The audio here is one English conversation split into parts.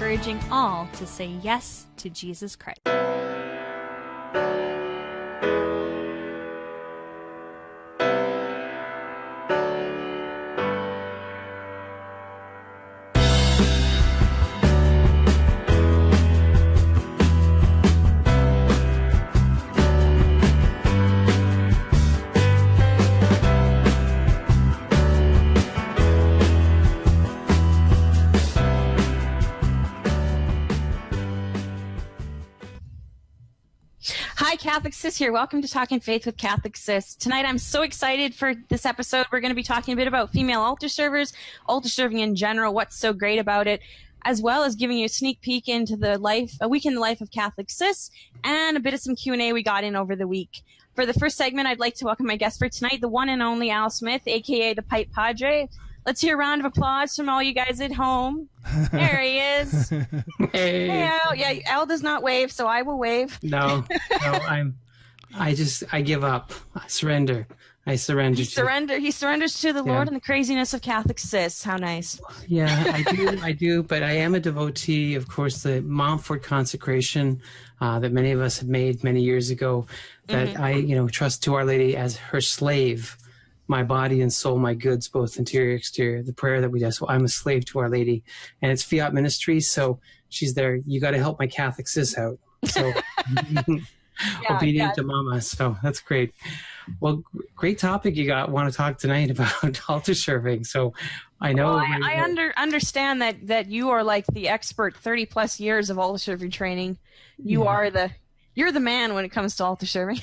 encouraging all to say yes to Jesus Christ. Hi, Catholic Sis here. Welcome to Talking Faith with Catholic Sis. Tonight, I'm so excited for this episode. We're going to be talking a bit about female altar servers, altar serving in general, what's so great about it, as well as giving you a sneak peek into a week in the life of Catholic Sis, and a bit of some Q&A we got in over the week. For the first segment, I'd like to welcome my guest for tonight, the one and only Al Smith, a.k.a. the Pipe Padre. Let's hear a round of applause from all you guys at home. There he is. Hey, Al. Yeah, Al does not wave, so I will wave. No, I give up. I surrender. He surrenders to the Lord and the craziness of Catholic Sis. How nice. Yeah, I do. But I am a devotee, of course, the Montfort consecration that many of us have made many years ago, that I trust to Our Lady as her slave, my body and soul, my goods, both interior, exterior, the prayer that we do. So I'm a slave to Our Lady, and it's fiat ministry. So she's there. You got to help my Catholic sis out. So obedient to Mama. So that's great. Well, great topic you want to talk tonight about altar serving. So I know. Well, I understand that you are like the expert, 30 plus years of altar serving training. You're the man when it comes to altar serving.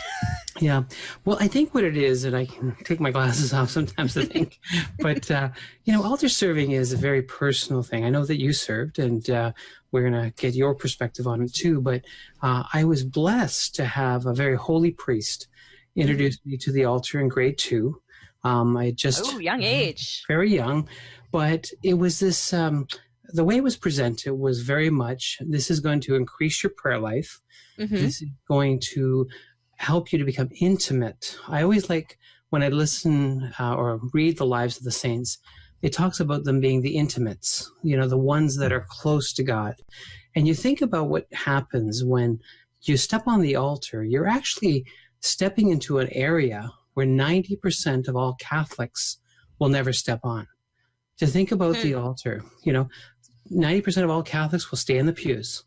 Yeah. Well, I think what it is, and I can take my glasses off sometimes to think, but, altar serving is a very personal thing. I know that you served, and we're going to get your perspective on it too, but I was blessed to have a very holy priest introduce me to the altar in grade 2. Young age. Very young, but it was this, the way it was presented was very much, this is going to increase your prayer life. This is going to help you to become intimate. I always like when I listen or read the lives of the saints, it talks about them being the intimates, the ones that are close to God. And you think about what happens when you step on the altar, you're actually stepping into an area where 90% of all Catholics will never step on. To think about the altar, 90% of all Catholics will stay in the pews,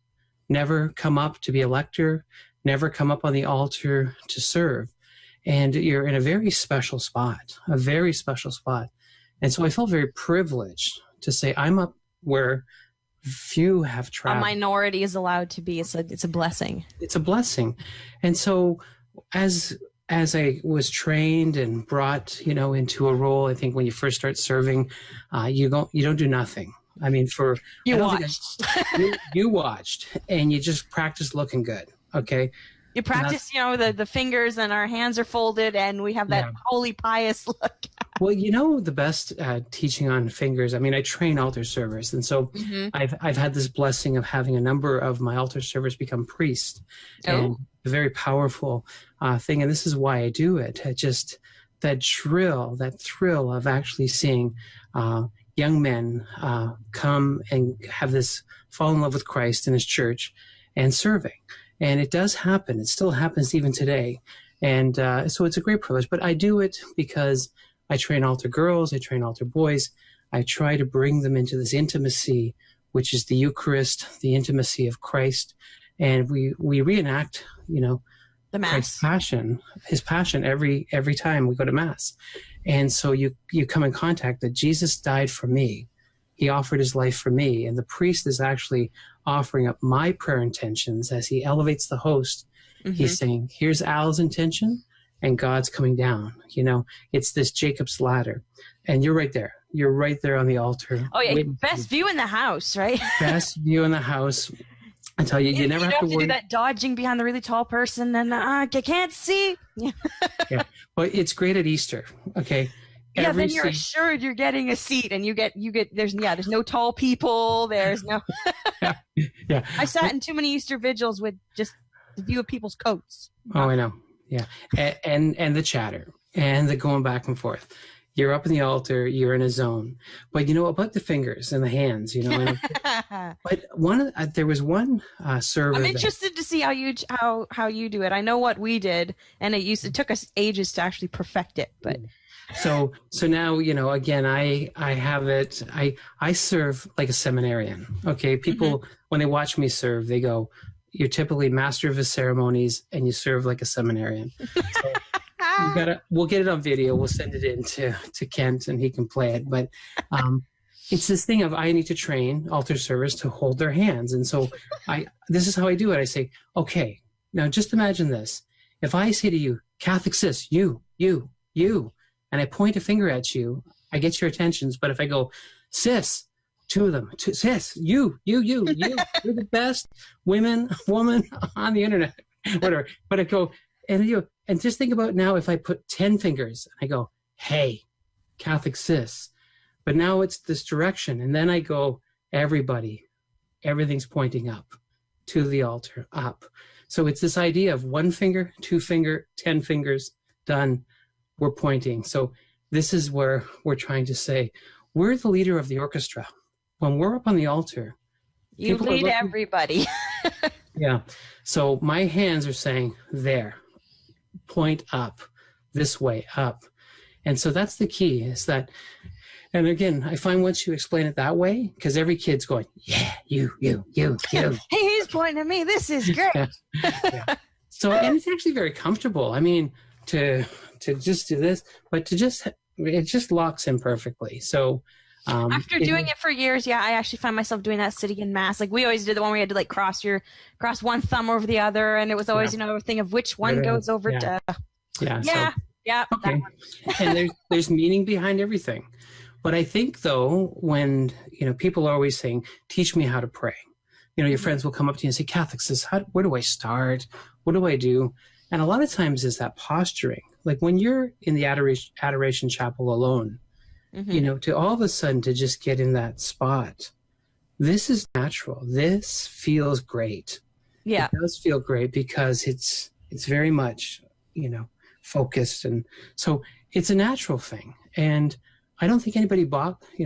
never come up to be a lector, never come up on the altar to serve. And you're in a very special spot. And so I felt very privileged to say I'm up where few have traveled. A minority is allowed to be. It's a blessing. It's a blessing. And so as I was trained and brought, into a role, I think when you first start serving, you don't do nothing. I mean, you watched. You watched, and you just practiced looking good. Okay. You practice, the fingers, and our hands are folded, and we have that holy, pious look. Well, the best teaching on fingers. I mean, I train altar servers, and so I've had this blessing of having a number of my altar servers become priests, and a very powerful thing. And this is why I do it. Just that thrill of actually seeing young men come and have this fall in love with Christ and His church and serving. And it does happen. It still happens even today. And so it's a great privilege. But I do it because I train altar girls, I train altar boys. I try to bring them into this intimacy, which is the Eucharist, the intimacy of Christ. And we reenact, the Mass. His passion every time we go to Mass. And so you come in contact that Jesus died for me. He offered His life for me. And the priest is actually offering up my prayer intentions as he elevates the host. He's saying, here's Al's intention, and God's coming down. It's this Jacob's ladder. And you're right there. You're right there on the altar. Oh, yeah. Best view in the house, right? Best view in the house. I tell you, you never have to worry. Do that dodging behind the really tall person, and I can't see. Yeah. Well, it's great at Easter. Okay. Yeah, then you're assured you're getting a seat, and you get there's no tall people, there's no yeah. I sat in too many Easter vigils with just the view of people's coats. Oh, I know. Yeah. And the chatter and the going back and forth. you're up in the altar, you're in a zone. But about the fingers and the hands, but there was one server. I'm interested to see how you do it. I know what we did, and it took us ages to actually perfect it. But so now again, I have it. I serve like a seminarian. Okay, people when they watch me serve, they go, "You're typically master of the ceremonies, and you serve like a seminarian." So, we'll get it on video. We'll send it in to Kent and he can play it. But it's this thing of I need to train altar servers to hold their hands. And so this is how I do it. I say, okay, now just imagine this. If I say to you, Catholic sis, you, and I point a finger at you, I get your attentions. But if I go, sis, two of them, sis, you're the best woman on the internet, whatever. But I go, and just think about now if I put 10 fingers, I go, hey, Catholic sis. But now it's this direction. And then I go, everybody, everything's pointing up to the altar, up. So it's this idea of 1 finger, 2 finger, 10 fingers, done, we're pointing. So this is where we're trying to say, we're the leader of the orchestra. When we're up on the altar, you lead everybody. Yeah. So my hands are saying, there. Point up, this way, up. And so that's the key, is that, and again, I find once you explain it that way, because every kid's going, yeah, you. Hey, he's pointing at me. This is great. Yeah. So, and it's actually very comfortable. I mean, to just do this, but it just locks in perfectly. So, after doing it for years, I actually find myself doing that sitting in mass. Like we always did the one where you had to like cross one thumb over the other, and it was always a thing of which one goes over to. Yeah. Okay. And there's meaning behind everything, but I think though when people are always saying, "Teach me how to pray," your friends will come up to you and say, "Catholic says, where do I start? What do I do?" And a lot of times is that posturing. Like when you're in the adoration chapel alone. To all of a sudden to just get in that spot, this is natural. This feels great. Yeah, it does feel great because it's very much focused, and so it's a natural thing. And I don't think anybody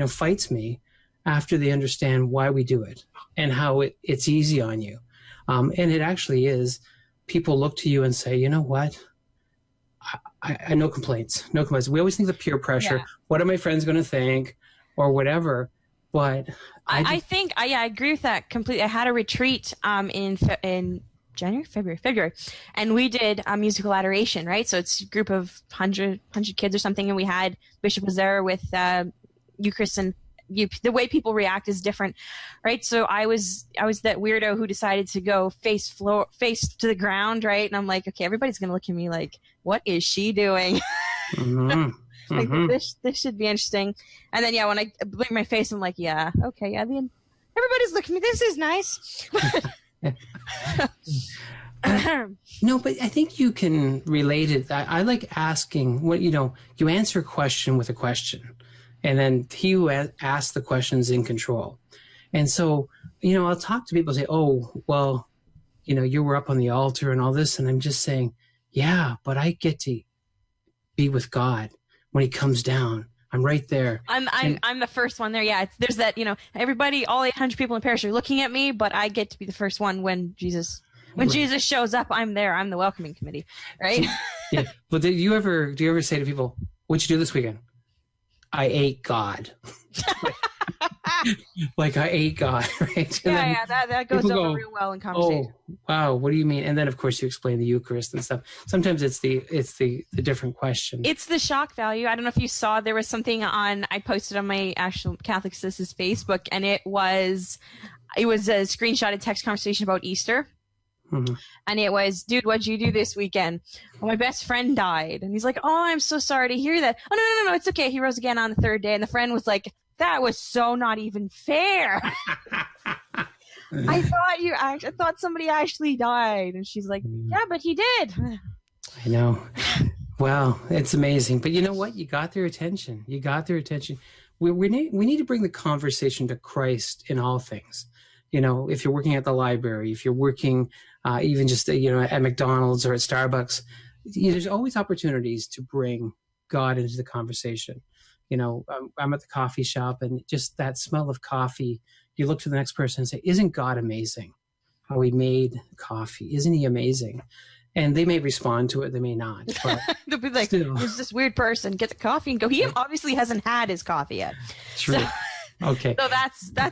fights me after they understand why we do it and how it's easy on you. And it actually is. People look to you and say, you know what? I no complaints. We always think the peer pressure. Yeah. What are my friends going to think, or whatever? But I think I agree with that completely. I had a retreat in February, and we did a musical adoration. Right, so it's a group of 100 kids or something, and we had Bishop was there with Eucharist, and the way people react is different, right? So I was that weirdo who decided to go face to the ground, right? And I'm like, okay, everybody's gonna look at me like, what is she doing? Like this should be interesting. And then when I blink my face, I'm like, yeah, okay, yeah. Then everybody's looking at me. This is nice. No, but I think you can relate it. I like asking what you answer a question with a question. And then he who asks the questions in control. And so, I'll talk to people and say, oh, well, you were up on the altar and all this. And I'm just saying, yeah, but I get to be with God when he comes down. I'm right there. I'm the first one there. Yeah. There's that, everybody, all 800 people in parish are looking at me, but I get to be the first one when Jesus shows up. I'm there. I'm the welcoming committee. Right. Yeah. But do you ever say to people, what'd you do this weekend? I ate God. Like I ate God, right? That goes over real well in conversation. Oh, wow, what do you mean? And then of course you explain the Eucharist and stuff. Sometimes it's the different question. It's the shock value. I don't know if you saw, there was something I posted on my actual Catholic Sis's Facebook, and it was a screenshotted text conversation about Easter. Mm-hmm. And it was, dude, what'd you do this weekend? Well, my best friend died. And he's like, oh, I'm so sorry to hear that. Oh, no, it's okay. He rose again on the 3rd day. And the friend was like, that was so not even fair. I thought somebody actually died. And she's like, yeah, but he did. I know. Wow, it's amazing. But you know what? You got their attention. We need to bring the conversation to Christ in all things. If you're working at the library, if you're working even just, at McDonald's or at Starbucks, there's always opportunities to bring God into the conversation. I'm at the coffee shop, and just that smell of coffee, you look to the next person and say, isn't God amazing how he made coffee? Isn't he amazing? And they may respond to it, they may not, but they'll be like, still. "Who's this weird person? Get the coffee and go." He obviously hasn't had his coffee yet. True. So, okay.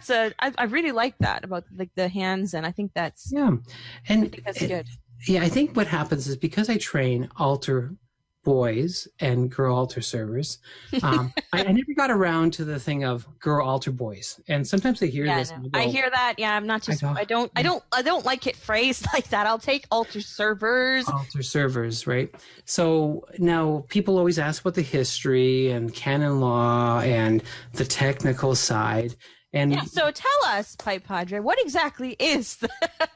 So I really like that about like the hands, and I think that's and I think that's good. Yeah, I think what happens is because I train altar boys and girl altar servers, I never got around to the thing of girl altar boys. And sometimes they hear this. No. I hear that. Yeah, I'm not just. I don't like it phrased like that. I'll take altar servers. Altar servers, right? So now people always ask about the history and canon law and the technical side. And so tell us, Pipe Padre, what exactly is the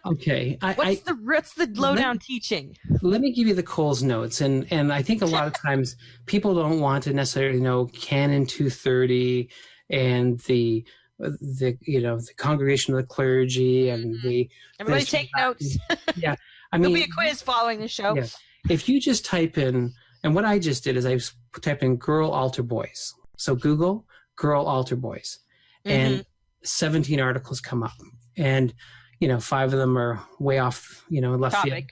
okay? What's the lowdown teaching? Let me give you the Coles notes, and I think a lot of times people don't want to necessarily know Canon 230 and the congregation of the clergy and the everybody take notes. Yeah, I mean, there'll be a quiz following the show. Yeah. If you just type in, and what I just did is I typed in girl altar boys. So Google girl altar boys. And 17 articles come up, and 5 of them are way off, left field.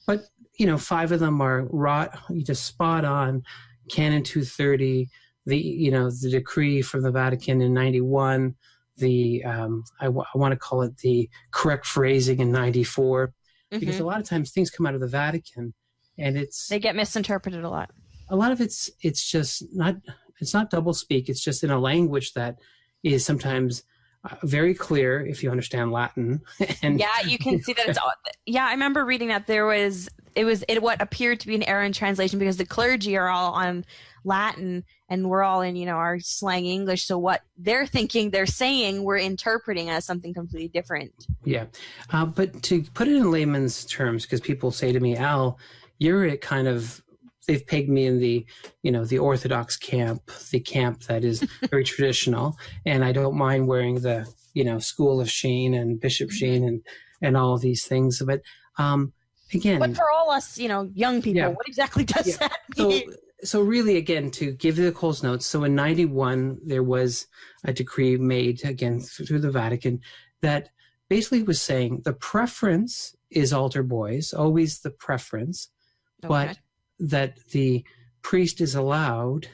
But 5 of them are just spot on. Canon 230, the decree from the Vatican in 91, I want to call it the correct phrasing in 94, because a lot of times things come out of the Vatican, and they get misinterpreted a lot. A lot of it's just not double speak. It's just in a language that is sometimes very clear if you understand Latin. And yeah, you can see that it's. Yeah, I remember reading that it what appeared to be an error in translation because the clergy are all on Latin and we're all in our slang English. So what they're thinking, they're saying, we're interpreting as something completely different. Yeah, but to put it in layman's terms, because people say to me, Al, you're at kind of. They've pegged me in the Orthodox camp, the camp that is very traditional, and I don't mind wearing the School of Sheen and Bishop Sheen and all of these things. But again, but for all us young people, what exactly does that mean? So really, again, to give you the Coles notes. So in 91, there was a decree made again through the Vatican that basically was saying the preference is altar boys, always the preference, but that the priest is allowed,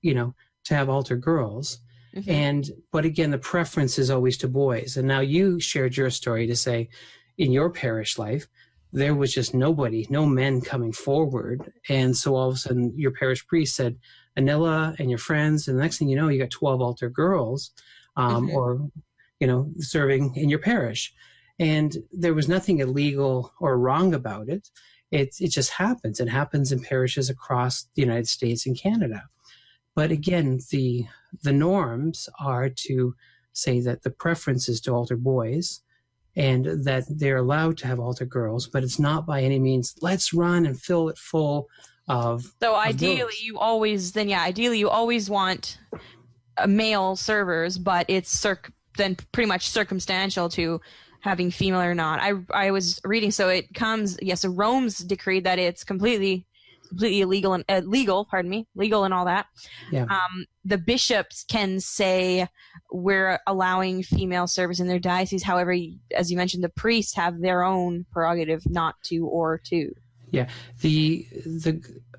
to have altar girls. But again, the preference is always to boys. And now you shared your story to say in your parish life, there was just no men coming forward. And so all of a sudden your parish priest said, Anilla and your friends, and the next thing you know, you got 12 altar girls, or, serving in your parish. And there was nothing illegal or wrong about it. It just happens. It happens in parishes across the United States and Canada. But again, the norms are to say that the preference is to altar boys and that they're allowed to have altar girls, but it's not by any means, let's run and fill it full of. So ideally you always want male servers, but it's then pretty much circumstantial to having female or not. I was reading, so it comes, so Rome's decreed that it's completely illegal and legal and all that. Yeah. The bishops can say we're allowing female servers in their diocese. However, as you mentioned, the priests have their own prerogative not to or to. Yeah.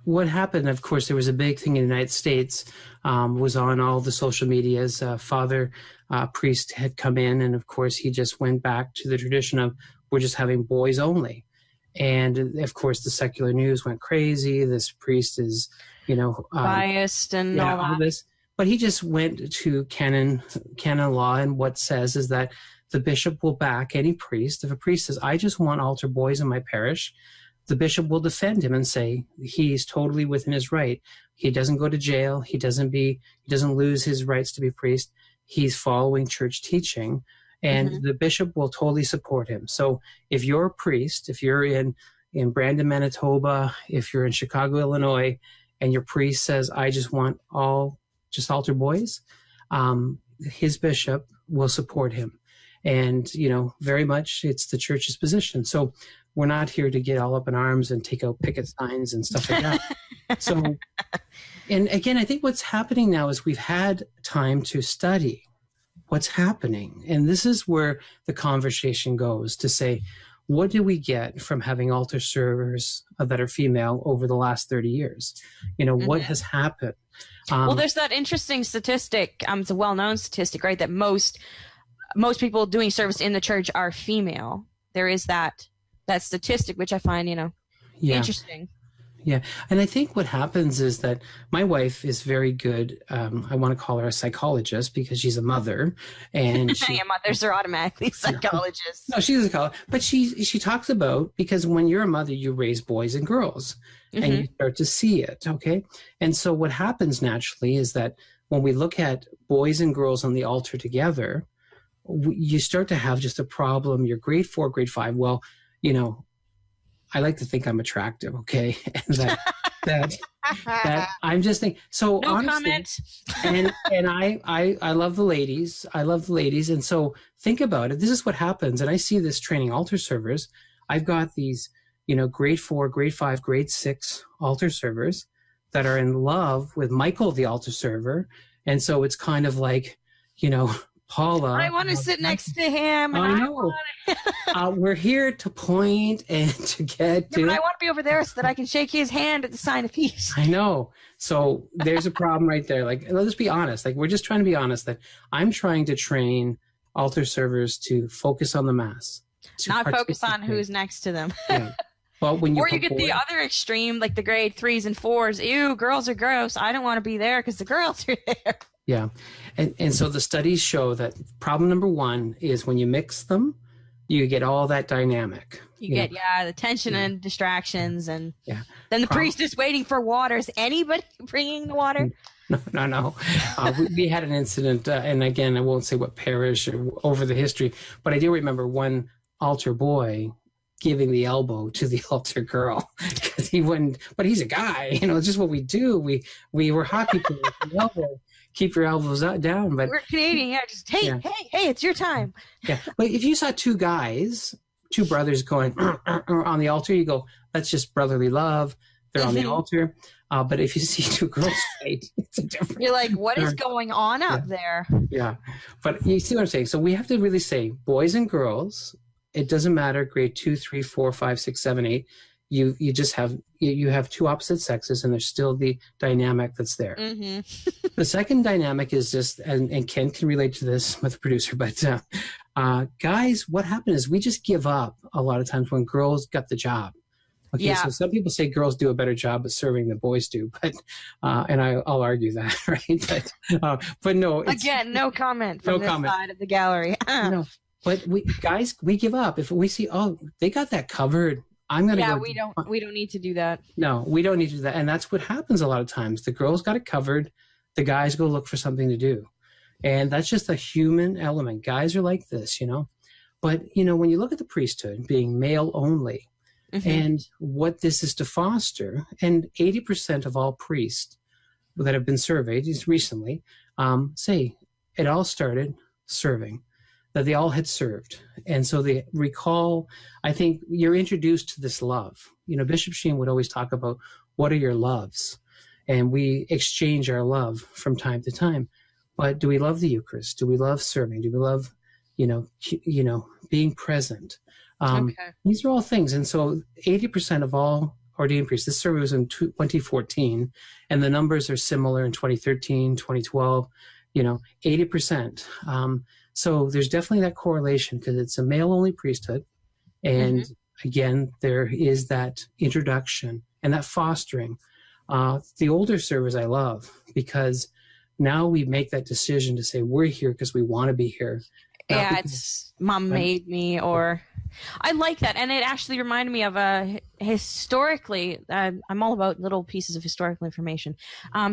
What happened, of course, there was a big thing in the United States, was on all the social medias. Father priest had come in, and of course, he just went back to the tradition of we're just having boys only. And of course, the secular news went crazy. This priest is, biased and all this. But he just went to canon law, and what says is that the bishop will back any priest. If a priest says, I just want altar boys in my parish, the bishop will defend him and say he's totally within his right. He doesn't go to jail. He doesn't lose his rights to be priest. He's following church teaching, and the bishop will totally support him. So if you're a priest, if you're in Brandon, Manitoba, if you're in Chicago, Illinois, and your priest says, I just want just altar boys, his bishop will support him. And, very much it's the church's position. So we're not here to get all up in arms and take out picket signs and stuff like that. So And again, I think what's happening now is we've had time to study what's happening. And this is where the conversation goes to say, what do we get from having altar servers that are female over the last 30 years? What has happened? Well, there's that interesting statistic. It's a well-known statistic, right? That most people doing service in the church are female. There is that statistic, which I find, interesting. Yeah. And I think what happens is that my wife is very good. I want to call her a psychologist because she's a mother. And mothers are automatically psychologists. No, she's a psychologist. But she talks about, because when you're a mother, you raise boys and girls and you start to see it. Okay. And so what happens naturally is that when we look at boys and girls on the altar together, you start to have just a problem. You're grade 4, grade 5. Well, I like to think I'm attractive, okay? And that I'm just thinking. So no honestly, comment. and I love the ladies. I love the ladies. And so think about it. This is what happens. And I see this training altar servers. I've got these, grade 4, grade 5, grade 6 altar servers that are in love with Michael, the altar server. And so it's kind of like, Paula. I want to sit next to him. And I know. We're here to point and to get to. But I want to be over there so that I can shake his hand at the sign of peace. I know. So there's a problem right there. Like, let's be honest. Like, we're just trying to be honest that I'm trying to train altar servers to focus on the mass. Not focus on who's next to them. Yeah. Well, when or you get the other extreme, like the grade 3s and 4s. Ew, girls are gross. I don't want to be there because the girls are there. Yeah. And so the studies show that problem number 1 is when you mix them, you get all that dynamic. You get the tension and distractions. And then the priest is waiting for water. Is anybody bringing the water? No. We had an incident, and again, I won't say what parish or over the history, but I do remember one altar boy giving the elbow to the altar girl because he wouldn't, but he's a guy, it's just what we do. We were hockey players with the elbow. Keep your elbows down. But we're Canadian, just hey, it's your time. Yeah, but if you saw two brothers going on the altar, you go, that's just brotherly love. They're on the altar. But if you see two girls fight, it's a different. You're like, what is going on up there? Yeah, but you see what I'm saying. So we have to really say, boys and girls. It doesn't matter. Grade 2, 3, 4, 5, 6, 7, 8. You just have two opposite sexes, and there's still the dynamic that's there. The second dynamic is just, and Ken can relate to this with the producer, but guys, what happened is we just give up a lot of times when girls got the job. Okay, so some people say girls do a better job at serving than boys do, but and I'll argue that, right? But no. Again, no comment from this side of the gallery. No, but we give up if we see, they got that covered. I'm gonna go. We don't need to do that. No, we don't need to do that, and that's what happens a lot of times. The girls got it covered. The guys go look for something to do, and that's just a human element. Guys are like this, But when you look at the priesthood being male only, and what this is to foster, and 80% of all priests that have been surveyed just recently say it all started serving. That they all had served. And so they recall, I think you're introduced to this love. Bishop Sheen would always talk about what are your loves? And we exchange our love from time to time. But do we love the Eucharist? Do we love serving? Do we love, being present? These are all things. And so 80% of all ordained priests, this survey was in 2014, and the numbers are similar in 2013, 2012, 80%. So there's definitely that correlation because it's a male-only priesthood. And again, there is that introduction and that fostering. The older servers I love because now we make that decision to say we're here because we want to be here. It's mom made me, or I like that. And it actually reminded me of historically, I'm all about little pieces of historical information.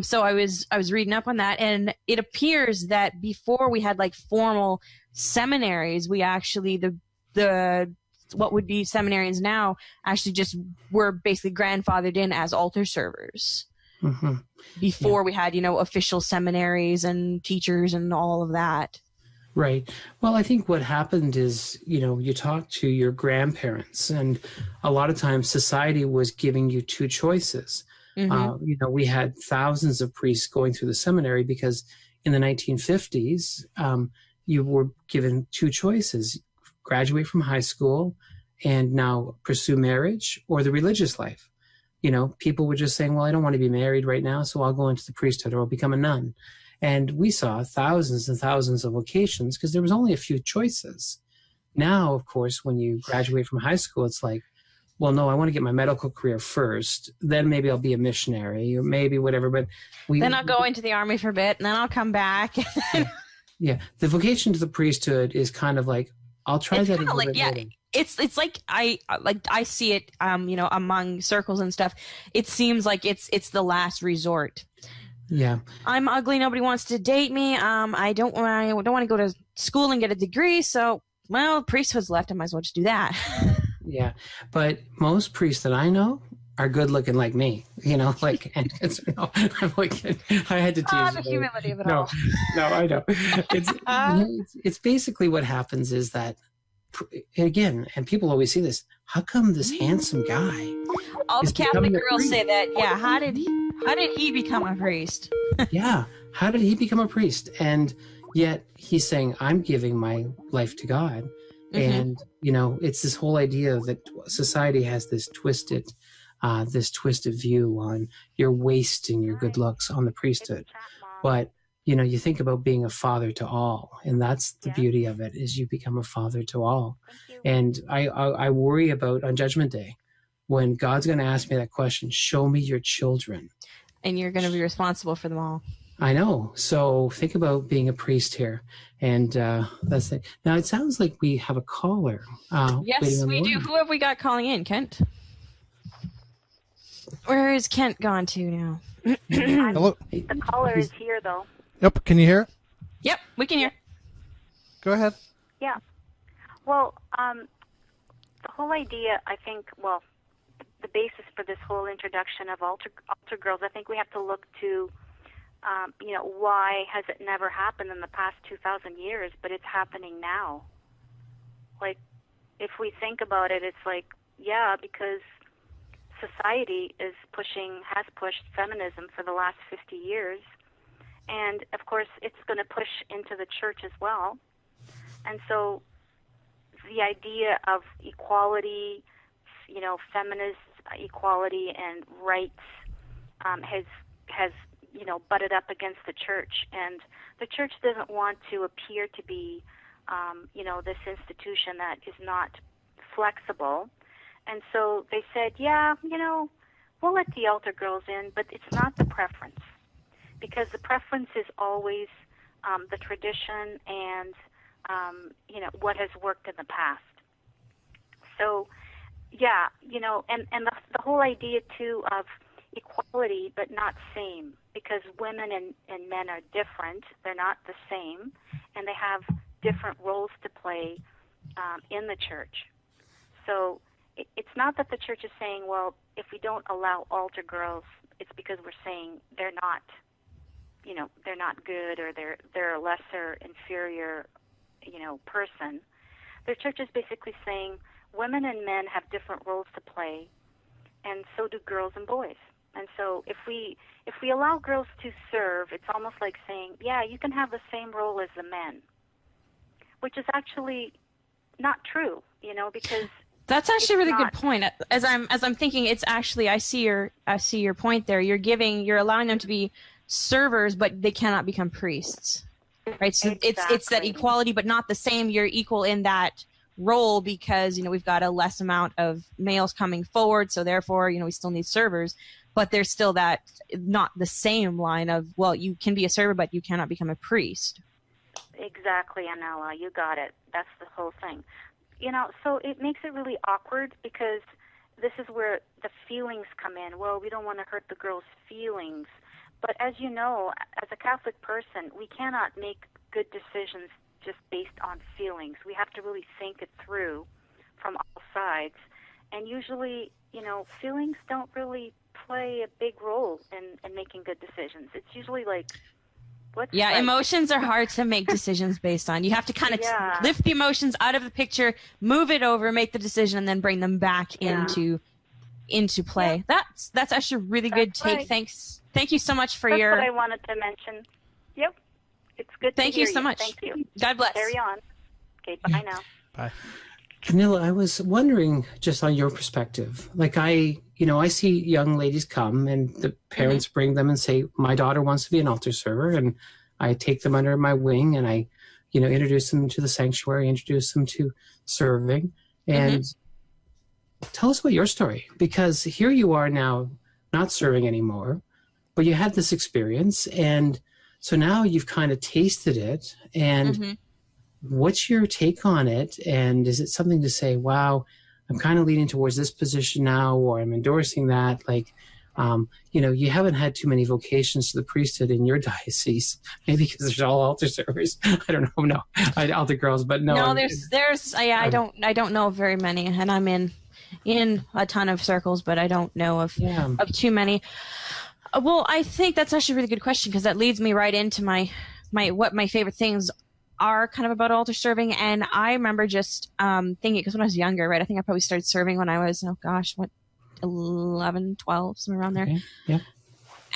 So I was reading up on that, and it appears that before we had like formal seminaries, we actually, the what would be seminarians now actually just were basically grandfathered in as altar servers. Before we had, official seminaries and teachers and all of that. Right. Well, I think what happened is, you talk to your grandparents, and a lot of times society was giving you two choices. Mm-hmm. We had thousands of priests going through the seminary because in the 1950s, you were given two choices: graduate from high school and now pursue marriage, or the religious life. People were just saying, well, I don't want to be married right now, so I'll go into the priesthood or I'll become a nun. And we saw thousands and thousands of vocations because there was only a few choices. Now, of course, when you graduate from high school, it's like, well, no, I want to get my medical career first. Then maybe I'll be a missionary or maybe whatever. But then I'll go into the army for a bit and then I'll come back. Yeah. The vocation to the priesthood is kind of like, I'll try it's that. Kind of like, yeah, it's like I see it, among circles and stuff. It seems like it's the last resort. Yeah. I'm ugly. Nobody wants to date me. I don't want to go to school and get a degree. So, well, priesthood's left. I might as well just do that. Yeah. But most priests that I know are good looking like me, and no, I'm like, I had to tease the humility of it all. No, I know. It's basically what happens is that, again, and people always see this, how come this handsome guy? All the Catholic girls say that. Yeah. How did he become a priest? Yeah. How did he become a priest? And yet he's saying, I'm giving my life to God. Mm-hmm. And, it's this whole idea that society has this twisted view on you're wasting your good looks on the priesthood. But, you think about being a father to all, and that's the beauty of it, is you become a father to all. And I worry about on Judgment Day, when God's going to ask me that question, show me your children. And you're going to be responsible for them all. I know. So think about being a priest here. And that's it. Now, it sounds like we have a caller. Yes, we do. Who have we got calling in? Kent? Where is Kent gone to now? Hello. The caller is here, though. Yep. Can you hear it? Yep, we can hear. Go ahead. Yeah. Well, the whole idea, I think, the basis for this whole introduction of altar girls, I think we have to look to, why has it never happened in the past 2,000 years, but it's happening now? Like, if we think about it, it's like, yeah, because society has pushed feminism for the last 50 years. And, of course, it's going to push into the church as well. And so the idea of equality, feminist equality and rights has butted up against the church. And the church doesn't want to appear to be, this institution that is not flexible. And so they said, we'll let the altar girls in, but it's not the preference. Because the preference is always the tradition and, what has worked in the past. So, and the whole idea, too, of equality but not same, because women and men are different. They're not the same, and they have different roles to play in the church. So it's not that the church is saying, well, if we don't allow altar girls, it's because we're saying they're not good, or they're a lesser, inferior, person. The church is basically saying women and men have different roles to play, and so do girls and boys. And so if we allow girls to serve, it's almost like saying, yeah, you can have the same role as the men, which is actually not true, because that's actually a really good point. As I'm thinking, it's actually, I see your point there. You're allowing them to be servers, but they cannot become priests, right? So exactly. It's that equality, but not the same. You're equal in that role because we've got a less amount of males coming forward, so therefore we still need servers, but there's still that not the same line of, well, you can be a server, but you cannot become a priest. Exactly, Anela, you got it. That's the whole thing. So it makes it really awkward because this is where the feelings come in. Well, we don't want to hurt the girls' feelings. But as you know, as a Catholic person, we cannot make good decisions just based on feelings. We have to really think it through from all sides. And usually, feelings don't really play a big role in making good decisions. It's usually like, what's right? Emotions are hard to make decisions based on. You have to kind of lift the emotions out of the picture, move it over, make the decision, and then bring them back into into play. Yeah. That's actually a really good take. Right. Thank you so much for That's your. what I wanted to mention. Yep. It's good Thank to hear you so much. Thank you. God bless. Carry on. Okay, bye now. Bye. Camilla, I was wondering, just on your perspective, like I see young ladies come and the parents bring them and say, my daughter wants to be an altar server, and I take them under my wing and I, introduce them to the sanctuary, introduce them to serving. And tell us about your story, because here you are now not serving anymore, but you had this experience, and so now you've kind of tasted it. And what's your take on it? And is it something to say, wow, I'm kind of leaning towards this position now, or I'm endorsing that? Like, you haven't had too many vocations to the priesthood in your diocese, maybe because there's all altar servers. I don't know. No, altar girls, but no. No, I don't know of very many, and I'm in a ton of circles, but I don't know of too many. Well, I think that's actually a really good question, because that leads me right into my what my favorite things are kind of about altar serving. And I remember just thinking, because when I was younger, right, I think I probably started serving when I was 11, 12, somewhere around there. Okay. Yeah.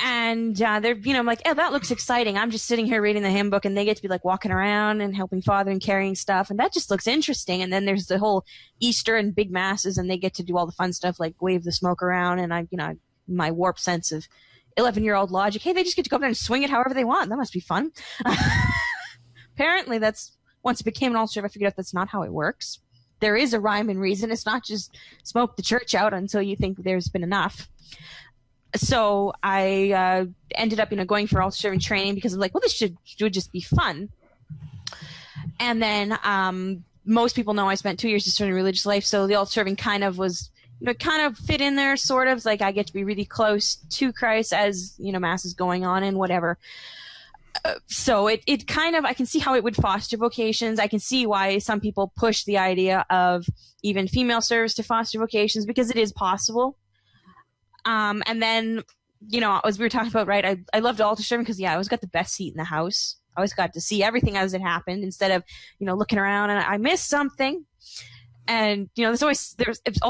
And they're, I'm like, oh, that looks exciting. I'm just sitting here reading the hymn book, and they get to be like walking around and helping Father and carrying stuff, and that just looks interesting. And then there's the whole Easter and big masses, and they get to do all the fun stuff like wave the smoke around. And I, my warped sense of 11-year-old logic, hey, they just get to go up there and swing it however they want. That must be fun. Apparently, once it became an altar server, I figured out that's not how it works. There is a rhyme and reason. It's not just smoke the church out until you think there's been enough. So I ended up, going for altar serving training, because I'm like, well, this would just be fun. And then most people know I spent 2 years just starting a religious life, so the altar serving kind of was, kind of fit in there, sort of. Like I get to be really close to Christ as, Mass is going on and whatever. So it kind of, I can see how it would foster vocations. I can see why some people push the idea of even female servers to foster vocations, because it is possible. And then, as we were talking about, right, I loved altar serving because, I always got the best seat in the house. I always got to see everything as it happened, instead of, looking around and I missed something. And, altar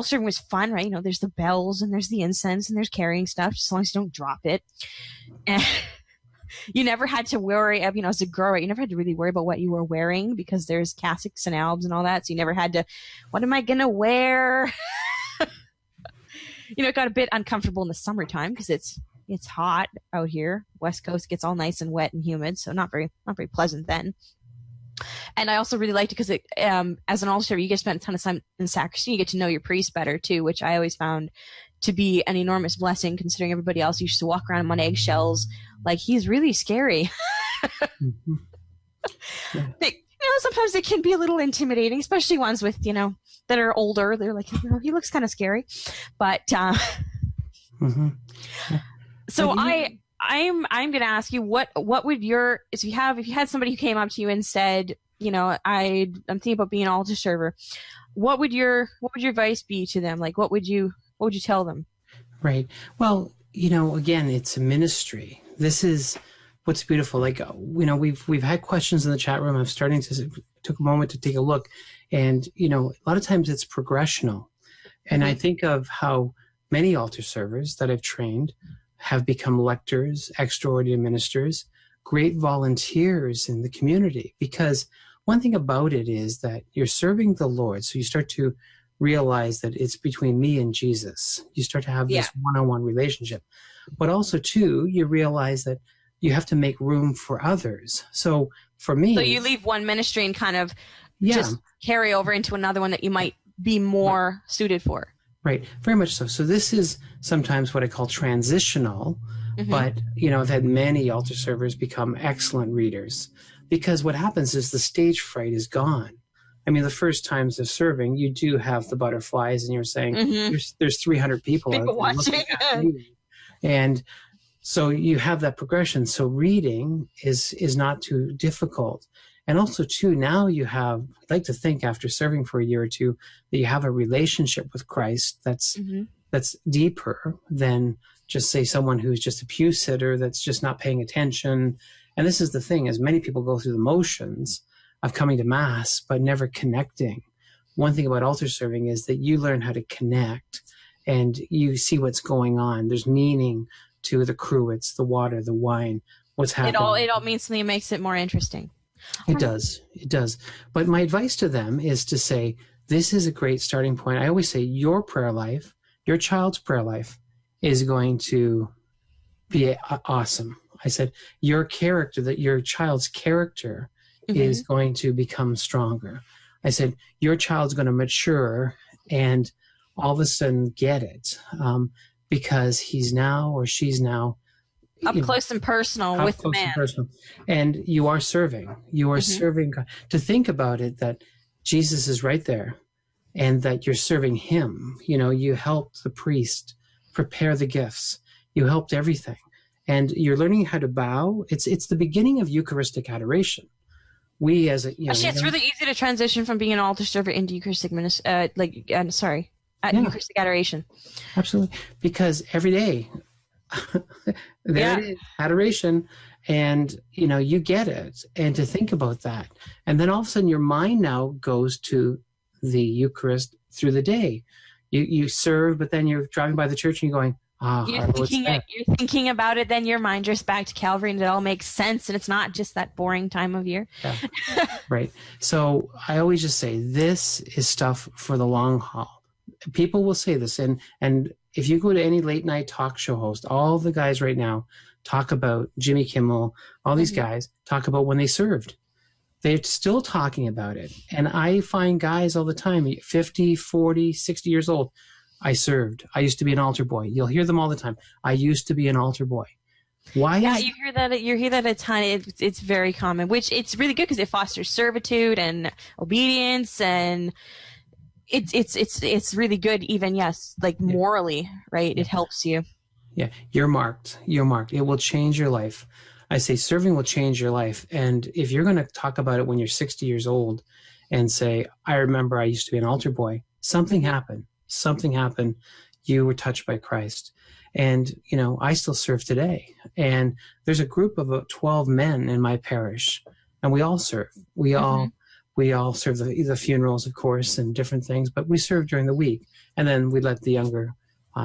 serving was fun, right? There's the bells and there's the incense and there's carrying stuff, just as long as you don't drop it. And you never had to worry of, as a girl, right, you never had to really worry about what you were wearing, because there's cassocks and albs and all that. So you never had to, what am I going to wear? It got a bit uncomfortable in the summertime because it's hot out here. West Coast gets all nice and wet and humid, so not very pleasant then. And I also really liked it because as an altar server, you get to spend a ton of time in sacristy. You get to know your priest better too, which I always found to be an enormous blessing, considering everybody else used to walk around him on eggshells. Like, he's really scary. Yeah. Sometimes they can be a little intimidating, especially ones with, that are older. They're like, he looks kind of scary. But so I'm going to ask you, what would if you had somebody who came up to you and said, I'm thinking about being an altar server, what would your advice be to them? Like, what would you tell them? Right. Well, again, it's a ministry. This is what's beautiful. Like, we've had questions in the chat room. I'm starting to took a moment to take a look, and a lot of times it's progressional. And I think of how many altar servers that I've trained have become lectors, extraordinary ministers, great volunteers in the community. Because one thing about it is that you're serving the Lord, so you start to realize that it's between me and Jesus. You start to have this one-on-one relationship. But also, too, you realize that you have to make room for others. So for me... So you leave one ministry and kind of just carry over into another one that you might be more suited for. Right. Very much so. So this is sometimes what I call transitional, but, I've had many altar servers become excellent readers, because what happens is the stage fright is gone. I mean, the first times of serving, you do have the butterflies, and you're saying, there's 300 people watching. And so you have that progression. So reading is not too difficult. And also, too, now you have, I'd like to think after serving for a year or two, that you have a relationship with Christ that's deeper than just, say, someone who's just a pew sitter that's just not paying attention. And this is the thing, as many people go through the motions of coming to Mass, but never connecting. One thing about altar serving is that you learn how to connect. and you see what's going on. There's meaning to the cruets, the water, the wine, what's happening. It all means something that makes it more interesting. It does. It does. But my advice to them is to say, this is a great starting point. I always say your prayer life, your child's prayer life is going to be awesome. I said, your character, that your child's character is going to become stronger. I said, your child's going to mature and all of a sudden get it because he's now or she's now up close and personal with the man. And you are serving. You are serving God. To think about it, that Jesus is right there and that you're serving him. You know, you helped the priest prepare the gifts. You helped everything. And you're learning how to bow. It's the beginning of Eucharistic adoration. We as a, actually, it's really easy to transition from being an altar server into Eucharistic Eucharistic adoration. Absolutely, because every day, it is, adoration, and you get it. And to think about that, and then all of a sudden your mind now goes to the Eucharist through the day. You serve, but then you're driving by the church and you're going, you're thinking about it, then your mind drifts back to Calvary and it all makes sense, and it's not just that boring time of year. Yeah. Right. So I always just say this is stuff for the long haul. People will say this, and if you go to any late night talk show host, all the guys right now talk about Jimmy Kimmel, all these guys talk about when they served. They're still talking about it. And I find guys all the time, 50, 40, 60 years old, I served. I used to be an altar boy. You'll hear them all the time. I used to be an altar boy. Why? Yeah, you hear that a ton. It's very common, which it's really good because it fosters servitude and obedience, and it's really good. Even morally, right? It helps you. Yeah, you're marked. You're marked. It will change your life. I say serving will change your life. And if you're going to talk about it when you're 60 years old and say, I remember I used to be an altar boy, something happened. Something happened. You were touched by Christ. And, I still serve today. And there's a group of about 12 men in my parish, and we all serve. We all serve the funerals, of course, and different things, but we serve during the week. And then we let the younger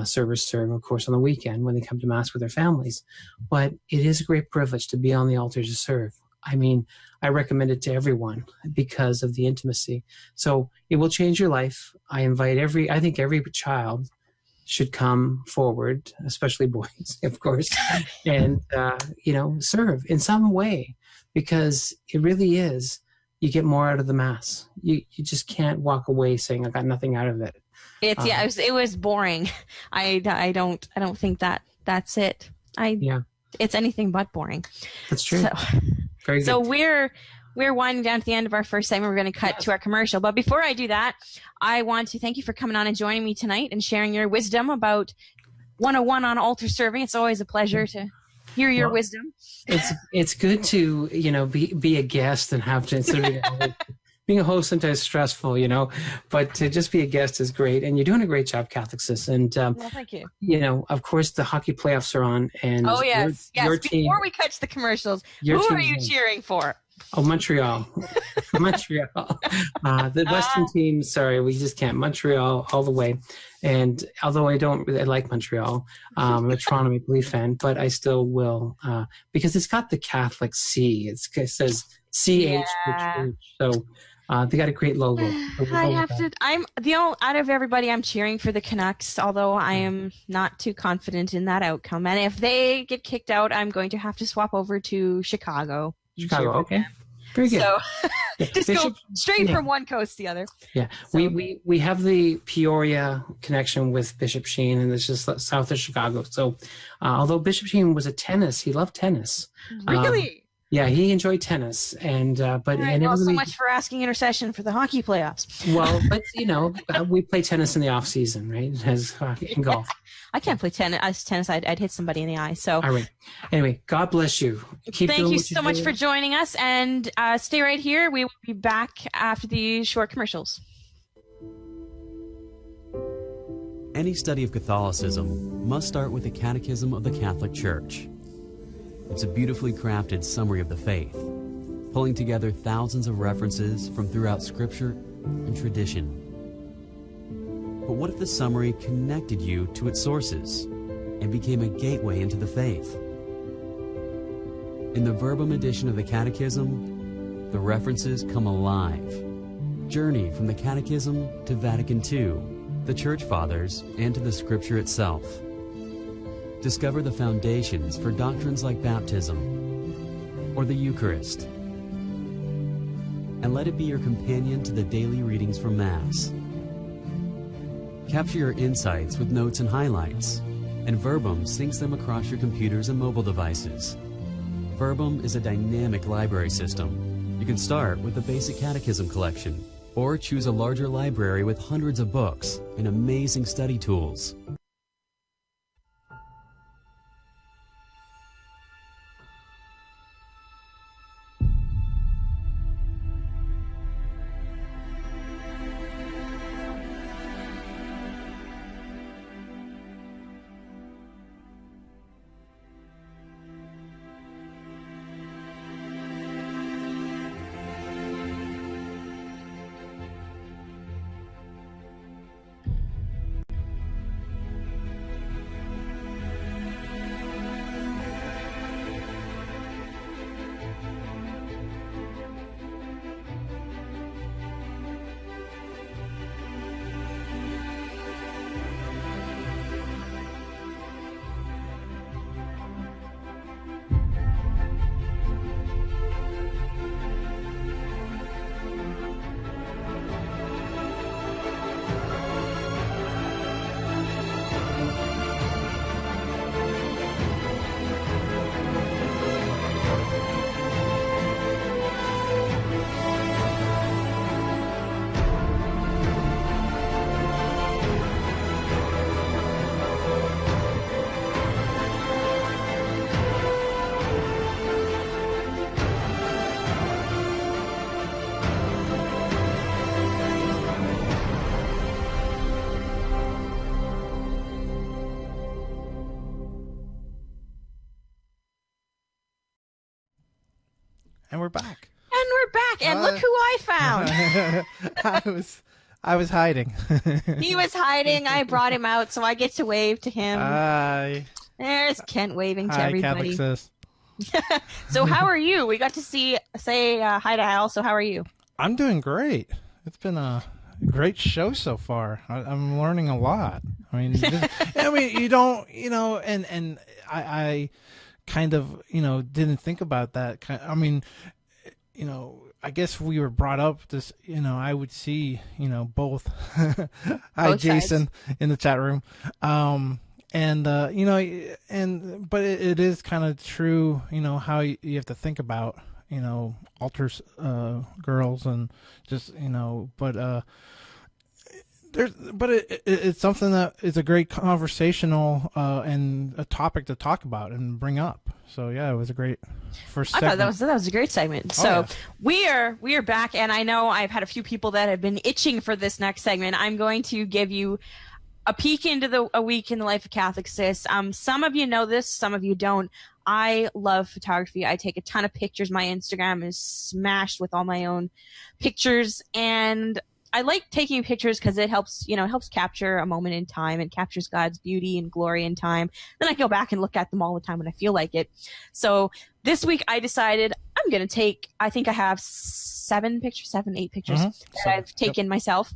servers serve, of course, on the weekend when they come to Mass with their families. But it is a great privilege to be on the altar to serve. I mean, I recommend it to everyone because of the intimacy. So it will change your life. I think every child should come forward, especially boys, of course, and, serve in some way, because it really is, you get more out of the Mass. You just can't walk away saying, I got nothing out of it. It was boring. I don't think that's it. It's anything but boring. That's true. Very good. So we're winding down to the end of our first segment. We're going to cut to our commercial. But before I do that, I want to thank you for coming on and joining me tonight and sharing your wisdom about 101 on altar serving. It's always a pleasure to hear your wisdom. It's good to, be a guest and have to being a host sometimes is stressful, but to just be a guest is great. And you're doing a great job, Catholic Sis. And, well, thank you. Of course, the hockey playoffs are on. And yes. Your team, before we catch the commercials, who are you cheering for? Oh, Montreal. Montreal. The Western team, sorry, we just can't. Montreal all the way. And although I don't really like Montreal, I'm a Toronto Maple Leaf fan, but I still will, because it's got the Catholic C. It says CH. So they got a great logo. I'm out of everybody, I'm cheering for the Canucks, although I am not too confident in that outcome. And if they get kicked out, I'm going to have to swap over to Chicago. Okay. Very good. So just go straight from one coast to the other. Yeah. So, we have the Peoria connection with Bishop Sheen, and it's just south of Chicago. So although Bishop Sheen was he loved tennis. Really? Yeah, he enjoyed tennis, and but right, well, so much for asking intercession for the hockey playoffs. Well, but we play tennis in the off season, right? As hockey and golf. I can't play tennis. I'd hit somebody in the eye. So all right. Anyway, God bless you. Thank you so much for joining us, and stay right here. We will be back after these short commercials. Any study of Catholicism must start with the Catechism of the Catholic Church. It's a beautifully crafted summary of the faith, pulling together thousands of references from throughout Scripture and tradition. But what if the summary connected you to its sources and became a gateway into the faith? In the Verbum edition of the Catechism, the references come alive. Journey from the Catechism to Vatican II, the Church Fathers, and to the Scripture itself. Discover the foundations for doctrines like baptism or the Eucharist. And let it be your companion to the daily readings from Mass. Capture your insights with notes and highlights, and Verbum syncs them across your computers and mobile devices. Verbum is a dynamic library system. You can start with the basic catechism collection, or choose a larger library with hundreds of books and amazing study tools. And we're back. And we're back, and look who I found. I was hiding. He was hiding. I brought him out, so I get to wave to him. Hi. There's Kent waving to Hi, everybody. Catholic sis. So how are you? We got to say hi to Al, so how are you? I'm doing great. It's been a great show so far. I'm learning a lot. I mean, you don't, and I kind of, didn't think about that. I mean, I guess we were brought up this, I would see, both. Hi, Both Jason, sides. in the chat room. But it is kind of true, how you have to think about, altars, girls, and just, it's something that is a great conversational and a topic to talk about and bring up. So yeah, it was a great first segment. I thought that was a great segment. So yeah. we are back, and I know I've had a few people that have been itching for this next segment. I'm going to give you a peek into a week in the life of Catholic Sis. Some of you know this, some of you don't. I love photography. I take a ton of pictures. My Instagram is smashed with all my own pictures, and I like taking pictures because it helps, helps capture a moment in time and captures God's beauty and glory in time. Then I go back and look at them all the time when I feel like it. So this week I decided I'm going to take, I think I have 8 pictures that I've taken myself.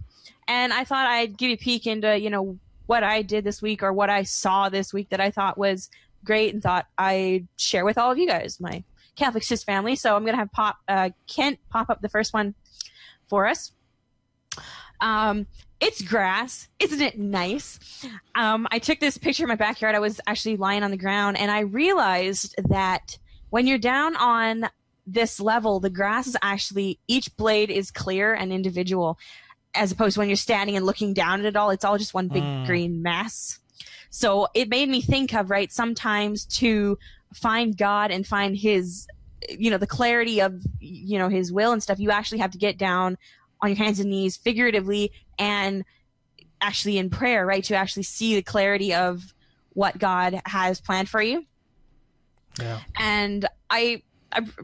And I thought I'd give you a peek into, what I did this week or what I saw this week that I thought was great and thought I'd share with all of you guys, my Catholic Sis family. So I'm going to have Kent pop up the first one for us. It's grass. Isn't it nice? I took this picture in my backyard. I was actually lying on the ground, and I realized that when you're down on this level, the grass is actually, each blade is clear and individual, as opposed to when you're standing and looking down at it all, it's all just one big green mess. So it made me think of, sometimes to find God and find his, the clarity of, his will and stuff, you actually have to get down on your hands and knees figuratively and actually in prayer, right? To actually see the clarity of what God has planned for you. Yeah. And I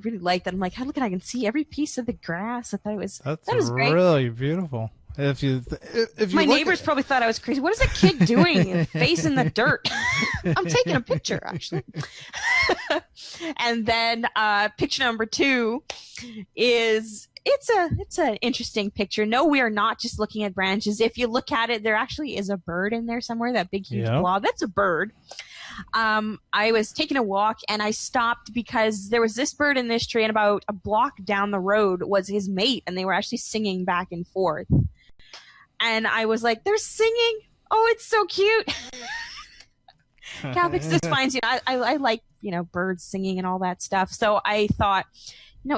really like that. I'm like, look at, I can see every piece of the grass. I thought that was great. Really beautiful. If you My look neighbors probably thought I was crazy. What is that kid doing? Face in the dirt. I'm taking a picture, actually. And then picture number 2 is it's an interesting picture. No, we are not just looking at branches. If you look at it, there actually is a bird in there somewhere. That big, huge blob. That's a bird. I was taking a walk and I stopped because there was this bird in this tree, and about a block down the road was his mate, and they were actually singing back and forth. And I was like, they're singing. Oh, it's so cute. Catholics just finds, I like, birds singing and all that stuff. So I thought,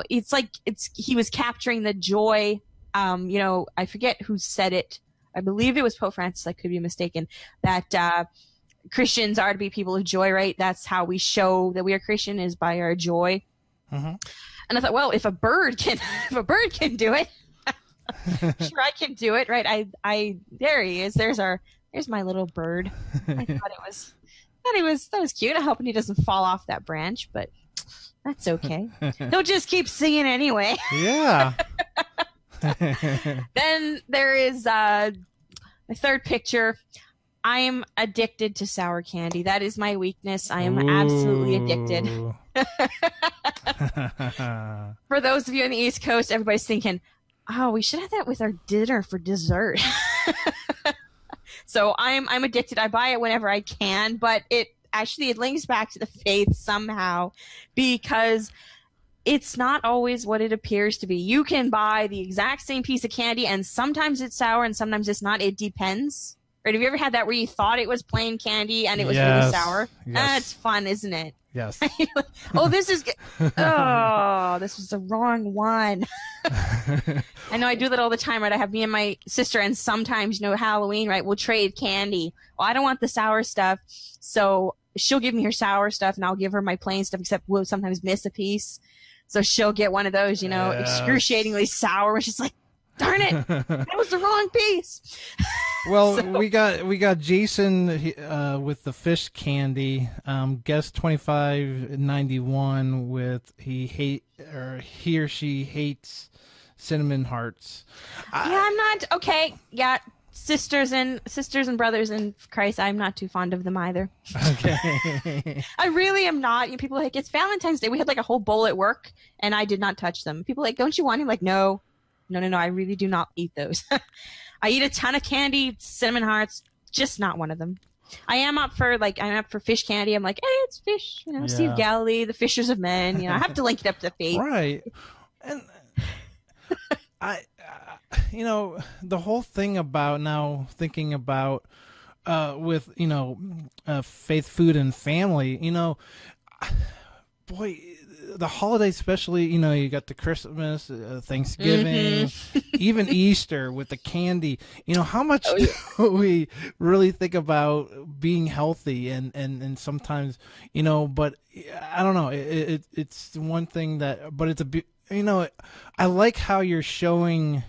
it's like he was capturing the joy. I forget who said it. I believe it was Pope Francis. I could be mistaken. That Christians are to be people of joy, right? That's how we show that we are Christian, is by our joy. Mm-hmm. And I thought, well, if a bird can do it, sure, I can do it, right? There he is. There's my little bird. I thought that was cute. I hope he doesn't fall off that branch, but that's okay. He'll just keep singing anyway. Yeah. Then there is my third picture. I am addicted to sour candy. That is my weakness. I am absolutely addicted. For those of you on the East Coast, everybody's thinking, oh, we should have that with our dinner for dessert. So I'm addicted. I buy it whenever I can, but it links back to the faith somehow, because it's not always what it appears to be. You can buy the exact same piece of candy, and sometimes it's sour and sometimes it's not. It depends. Right? Have you ever had that where you thought it was plain candy and it was really sour? Yes. That's fun, isn't it? Yes. Oh, this is good. Oh, this was the wrong one. I know I do that all the time, right? I have me and my sister, and sometimes, Halloween, right, we'll trade candy. Well, I don't want the sour stuff, so she'll give me her sour stuff, and I'll give her my plain stuff, except we'll sometimes miss a piece. So she'll get one of those, excruciatingly sour, which is like, darn it, that was the wrong piece. Well, we got Jason with the fish candy. Guest 2591 with he or she hates cinnamon hearts. I'm not okay. Yeah, sisters and brothers in Christ, I'm not too fond of them either. Okay. I really am not. People are like, it's Valentine's Day. We had like a whole bowl at work, and I did not touch them. People are like, don't you want him? Like, no. I really do not eat those. I eat a ton of candy, cinnamon hearts, just not one of them. I'm up for fish candy. I'm like, hey, it's fish. Sea of Galilee, the fishers of men. I have to link it up to faith. Right. And the whole thing about now thinking about with faith, food, and family. Boy, the holidays, especially, you got the Christmas, Thanksgiving, even Easter with the candy. How much do we really think about being healthy and sometimes, but I don't know. It's one thing that, but it's I like how you're showing,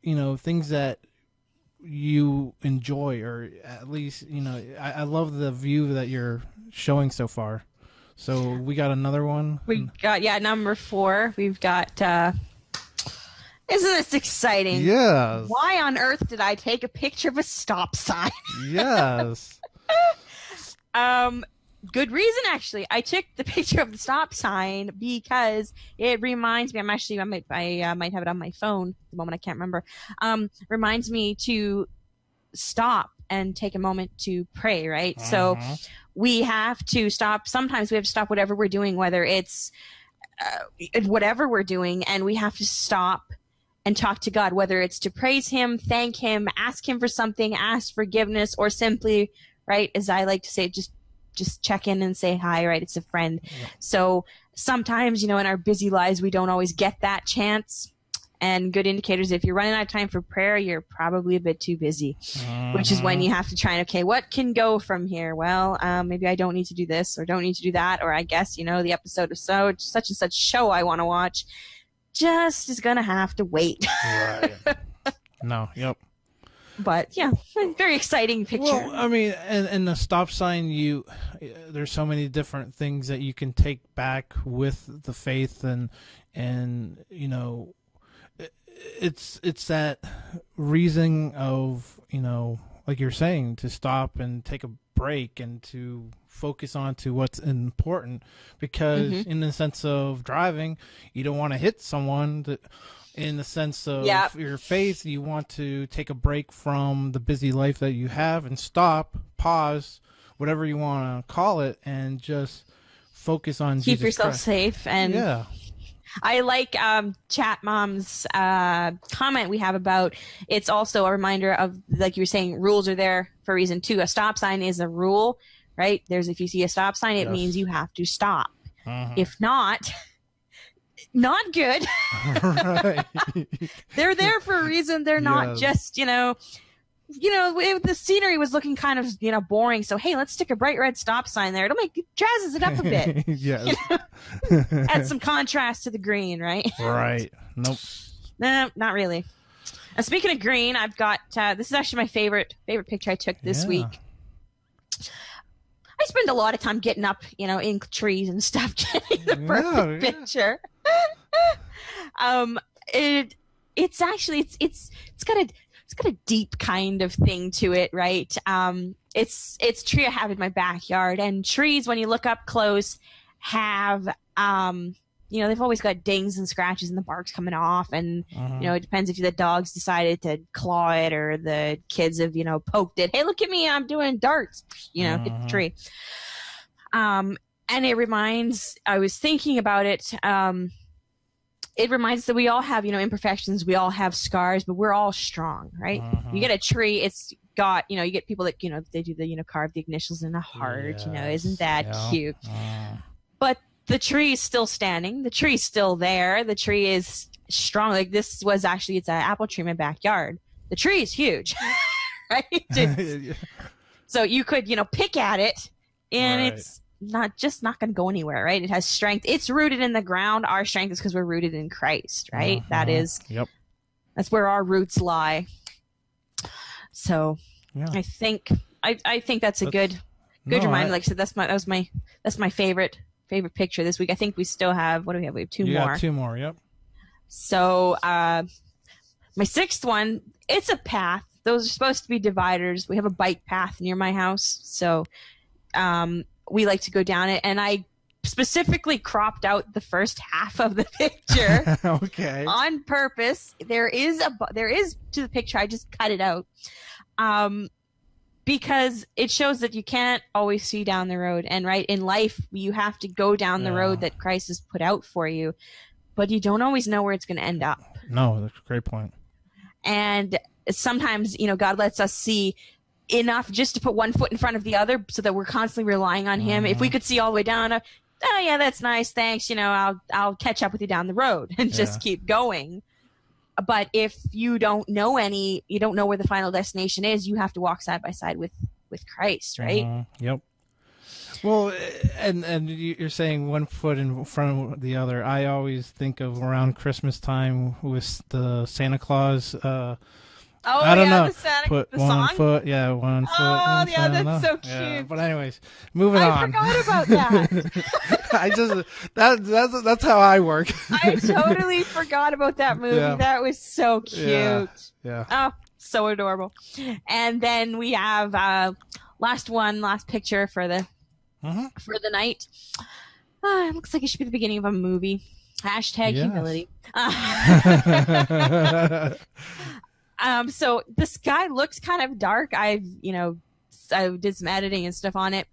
things that you enjoy, or at least, I love the view that you're showing so far. So we got another one. We got, number 4. We've got, isn't this exciting? Yes. Why on earth did I take a picture of a stop sign? Yes. Good reason, actually. I took the picture of the stop sign because it reminds me, I might have it on my phone at the moment, I can't remember. Reminds me to stop and take a moment to pray, right? So we have to stop. Sometimes we have to stop whatever we're doing, whether it's whatever we're doing, and we have to stop and talk to God, whether it's to praise him, thank him, ask him for something, ask forgiveness, or simply, right, as I like to say, just check in and say hi, right? It's a friend. Yeah. So sometimes, in our busy lives, we don't always get that chance. And good indicators, if you're running out of time for prayer, you're probably a bit too busy, which is when you have to try and, okay, what can go from here? Well, maybe I don't need to do this or don't need to do that. Or I guess, the episode of such and such show I want to watch just is going to have to wait. Right. No. Yep. But yeah, very exciting picture. Well, I mean, and the stop sign, there's so many different things that you can take back with the faith and it's that reason of, like you're saying, to stop and take a break and to focus on to what's important, because in the sense of driving, you don't want to hit someone. In the sense of your faith, you want to take a break from the busy life that you have and stop, pause, whatever you want to call it, and just focus on keep Jesus yourself Christ. safe. And Yeah. I like Chat Mom's comment we have about, it's also a reminder of, like you were saying, rules are there for a reason too. A stop sign is a rule, right? If you see a stop sign, it means you have to stop. If not good. Right. They're there for a reason. They're not just, the scenery was looking kind of, boring. So, hey, let's stick a bright red stop sign there. It'll jazzes it up a bit. Yes. Add some contrast to the green, right? Right. Nope. No, not really. And speaking of green, I've got, this is actually my favorite picture I took this week. I spend a lot of time getting up, in trees and stuff, getting the perfect picture. It's actually, it's got a deep kind of thing to it, right? It's a tree I have in my backyard, and trees, when you look up close, have, they've always got dings and scratches and the bark's coming off, and, it depends if the dogs decided to claw it or the kids have, poked it. Hey, look at me, I'm doing darts, hit the tree. And I was thinking about it, it reminds us that we all have, imperfections, we all have scars, but we're all strong, right? You get a tree, it's got, you get people that, they do the, carve the initials in a heart, isn't that cute? But the tree is still standing. The tree's still there. The tree is strong. Like it's an apple tree in my backyard. The tree is huge, right? So you could, pick at it, and it's not going to go anywhere, right? It has strength. It's rooted in the ground. Our strength is because we're rooted in Christ, right? That's where our roots lie. So I think that's a good reminder. Like I said, that's my favorite picture this week. I think we still have, what do we have? We have two more. Got two more. Yep. So my sixth one, it's a path. Those are supposed to be dividers. We have a bike path near my house, so we like to go down it, and I specifically cropped out the first half of the picture okay, on purpose. There is to the picture, I just cut it out because it shows that you can't always see down the road, and right in life you have to go down the road that Christ has put out for you, but you don't always know where it's going to end up. No, that's a great point. And sometimes, God lets us see enough just to put one foot in front of the other so that we're constantly relying on him. If we could see all the way down, oh yeah, that's nice, thanks, I'll catch up with you down the road and just keep going. But if you don't know where the final destination is, you have to walk side by side with Christ, right? Yep. Well, and you're saying one foot in front of the other. I always think of around Christmas time with the Santa Claus. I don't know. Put one foot, one foot. Oh, yeah, that's so cute. Yeah. But anyways, moving on. I forgot about that. That's how I work. I totally forgot about that movie. Yeah. That was so cute. Yeah. Oh, so adorable. And then we have last picture for the night. It looks like it should be the beginning of a movie. #humility. So the sky looks kind of dark. I did some editing and stuff on it.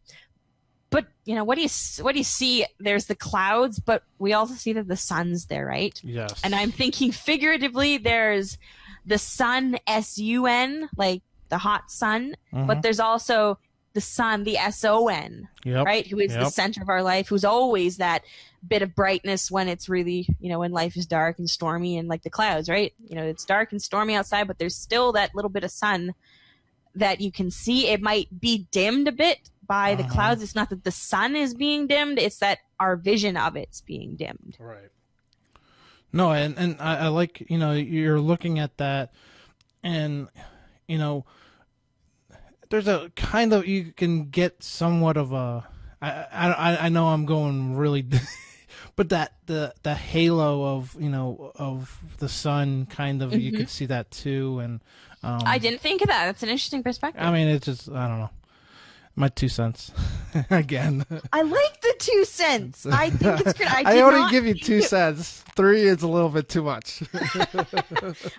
But, what do you see? There's the clouds, but we also see that the sun's there, right? Yes. And I'm thinking figuratively, there's the sun, S-U-N, like the hot sun, but there's also the sun, the S-O-N, right? Who is the center of our life, who's always that bit of brightness when it's really, when life is dark and stormy, and like the clouds, right? It's dark and stormy outside, but there's still that little bit of sun that you can see. It might be dimmed a bit by the clouds. It's not that the sun is being dimmed, it's that our vision of it's being dimmed. Right. No, and I like, you're looking at that, and, there's a kind of, you can get somewhat of a, I know I'm going really but that the halo of of the sun kind of you could see that too, and I didn't think of that. That's an interesting perspective. I mean, it's just I don't know. My 2 cents again. I like the 2 cents. I think it's good. I only give you 2 cents. 3 is a little bit too much.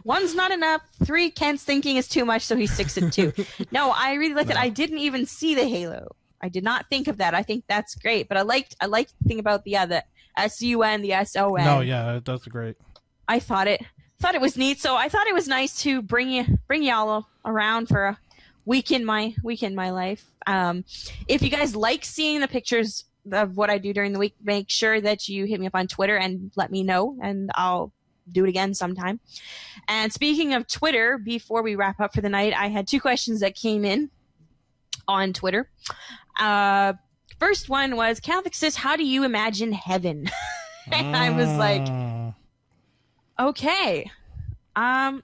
1's not enough. 3, Kent's thinking is too much, so he sticks at 2. No, I really liked it. I didn't even see the halo. I did not think of that. I think that's great. But I liked the thing about the SUN, the SON. No, yeah, that's great. I thought it was neat. So I thought it was nice to bring y'all around for a week in my life. If you guys like seeing the pictures of what I do during the week, make sure that you hit me up on Twitter and let me know, and I'll do it again sometime. And speaking of Twitter, before we wrap up for the night, I had 2 questions that came in on Twitter. First one was, Catholic Sis, how do you imagine heaven? And I was like, okay. Haven't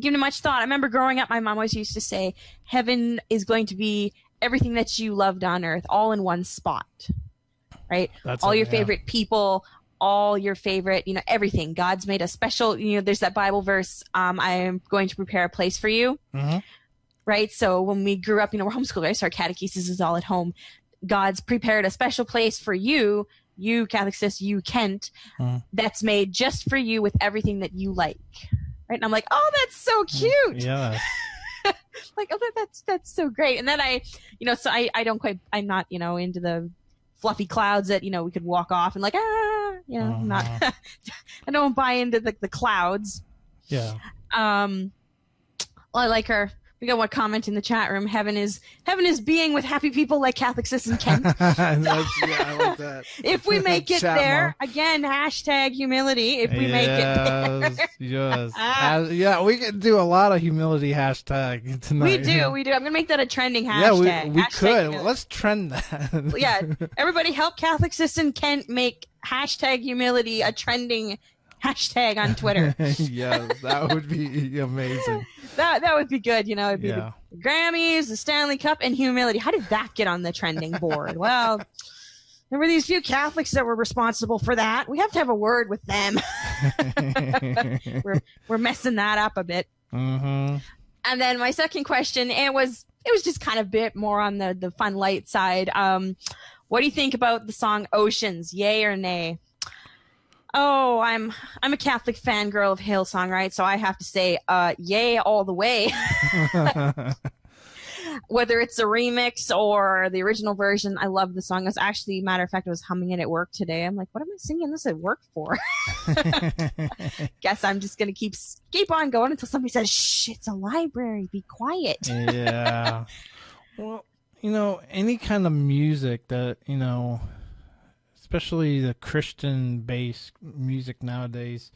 given it much thought. I remember growing up, my mom always used to say, heaven is going to be everything that you loved on earth, all in one spot, right? That's all your favorite people, all your favorite, everything. God's made a special, there's that Bible verse, I am going to prepare a place for you, right? So when we grew up, we're homeschooled, right? So our catechesis is all at home. God's prepared a special place for you, Catholic Sis, you, Kent, that's made just for you with everything that you like. Right. And I'm like, oh, that's so cute. Yeah. Like, oh, that's so great. And then so I'm not, into the fluffy clouds that, we could walk off and like, not, I don't buy into the clouds. Yeah. Well, I like her. We got one comment in the chat room. Heaven is being with happy people like Catholic Sis and Kent. I like that. If we make it there, again, #humility. If we make it there. Yes. Yeah, we can do a lot of humility hashtag tonight. We do. I'm going to make that a trending hashtag. Yeah, we hashtag could. humility. Let's trend that. Yeah. Everybody help Catholic Sis and Kent make #humility a trending hashtag on Twitter. Yeah, that would be amazing. That would be good. It'd be Yeah. the Grammys, the Stanley Cup, and humility. How did that get on the trending board? Well, there were these few Catholics that were responsible for that. We have to have a word with them. we're messing that up a bit. Mm-hmm. And then my second question, it was just kind of a bit more on the fun light side. What do you think about the song Oceans? Yay or nay? Oh, I'm a Catholic fangirl of Hillsong, right? So I have to say, yay all the way. Whether it's a remix or the original version, I love the song. I was actually, matter of fact, I was humming it at work today. I'm like, what am I singing this at work for? Guess I'm just gonna keep on going until somebody says, "Shh, it's a library. Be quiet." Yeah. Well, any kind of music that especially the Christian-based music nowadays,